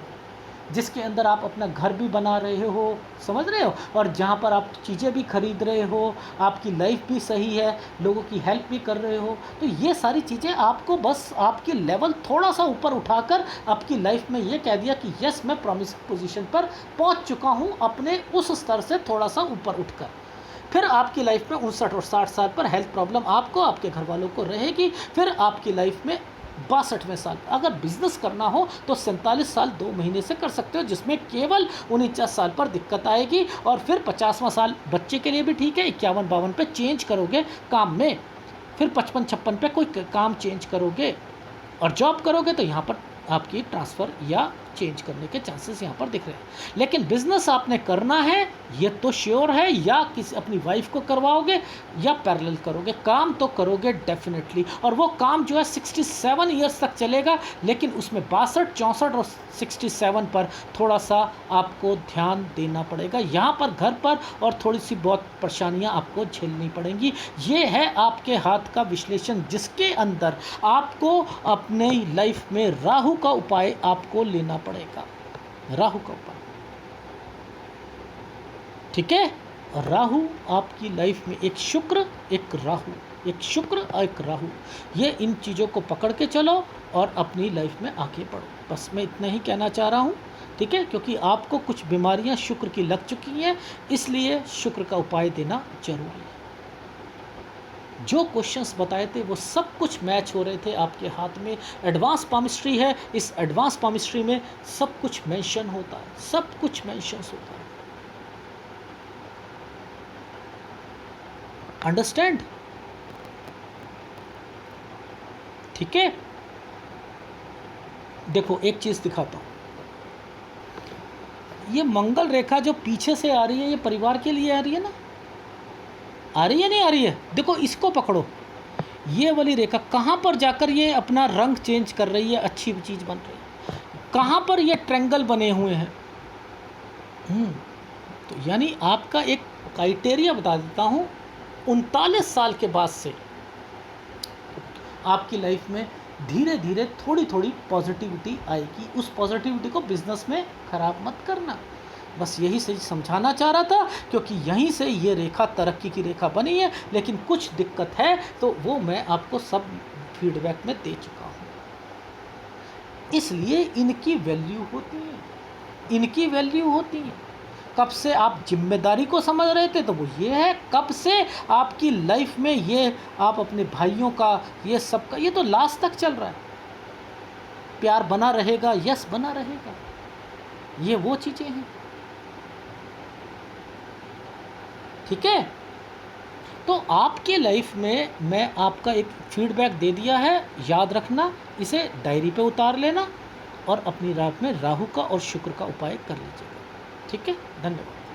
जिसके अंदर आप अपना घर भी बना रहे हो, समझ रहे हो, और जहाँ पर आप चीज़ें भी खरीद रहे हो, आपकी लाइफ भी सही है, लोगों की हेल्प भी कर रहे हो। तो ये सारी चीज़ें आपको बस आपकी लेवल थोड़ा सा ऊपर उठाकर आपकी लाइफ में ये कह दिया कि यस मैं प्रॉमिसिंग पोजीशन पर पहुँच चुका हूँ, अपने उस स्तर से थोड़ा सा ऊपर उठकर। फिर आपकी लाइफ में 59 और 60 साल पर हेल्थ प्रॉब्लम आपको, आपके घर वालों को रहेगी। फिर आपकी लाइफ में 62वें साल अगर बिजनेस करना हो तो 47 साल 2 महीने से कर सकते हो, जिसमें केवल 49 साल पर दिक्कत आएगी। और फिर 50वां साल बच्चे के लिए भी ठीक है। 51-52 पे चेंज करोगे काम में। फिर 55-56 पे कोई काम चेंज करोगे, और जॉब करोगे तो यहाँ पर आपकी ट्रांसफ़र या चेंज करने के चांसेस यहाँ पर दिख रहे हैं। लेकिन बिज़नेस आपने करना है ये तो श्योर है, या किसी अपनी वाइफ को करवाओगे या पैरेलल करोगे, काम तो करोगे डेफिनेटली। और वो काम जो है 67 ईयर्स तक चलेगा, लेकिन उसमें 62, 64 और 67 पर थोड़ा सा आपको ध्यान देना पड़ेगा। यहाँ पर घर पर और थोड़ी सी बहुत परेशानियाँ आपको झेलनी पड़ेंगी। ये है आपके हाथ का विश्लेषण, जिसके अंदर आपको अपने लाइफ में राहु का उपाय आपको लेना पड़ेगा। राहु का उपाय, ठीक है। राहु आपकी लाइफ में एक शुक्र, एक राहु, एक शुक्र और एक राहु, ये इन चीज़ों को पकड़ के चलो और अपनी लाइफ में आगे बढ़ो। बस मैं इतना ही कहना चाह रहा हूँ, ठीक है, क्योंकि आपको कुछ बीमारियाँ शुक्र की लग चुकी हैं, इसलिए शुक्र का उपाय देना जरूरी है। जो क्वेश्चंस बताए थे वो सब कुछ मैच हो रहे थे आपके हाथ में। एडवांस पामिस्ट्री है, इस एडवांस पामिस्ट्री में सब कुछ मेंशन होता है, सब कुछ मेंशन होता है। अंडरस्टैंड? ठीक है। देखो एक चीज़ दिखाता हूँ, ये मंगल रेखा जो पीछे से आ रही है, ये परिवार के लिए आ रही है ना, आ रही है नहीं आ रही है? देखो इसको पकड़ो, ये वाली रेखा कहाँ पर जाकर ये अपना रंग चेंज कर रही है, अच्छी चीज़ बन रही है। कहाँ पर ये ट्रायंगल बने हुए हैं। तो यानी आपका एक क्राइटेरिया बता देता हूँ, 39 साल के बाद से आपकी लाइफ में धीरे धीरे थोड़ी थोड़ी पॉजिटिविटी आएगी। उस पॉजिटिविटी को बिजनेस में ख़राब मत करना। बस यही से समझाना चाह रहा था, क्योंकि यहीं से ये रेखा तरक्की की रेखा बनी है, लेकिन कुछ दिक्कत है तो वो मैं आपको सब फीडबैक में दे चुका हूँ। इसलिए इनकी वैल्यू होती है, इनकी वैल्यू होती है। कब से आप जिम्मेदारी को समझ रहे थे तो वो ये है, कब से आपकी लाइफ में ये आप अपने भाइयों का ये सब का ये तो लास्ट तक चल रहा है। प्यार बना रहेगा, यस बना रहेगा। ये वो चीज़ें हैं, ठीक है? तो आपके लाइफ में मैं आपका एक फीडबैक दे दिया है, याद रखना, इसे डायरी पे उतार लेना और अपनी रात में राहु का और शुक्र का उपाय कर लीजिएगा, ठीक है? धन्यवाद।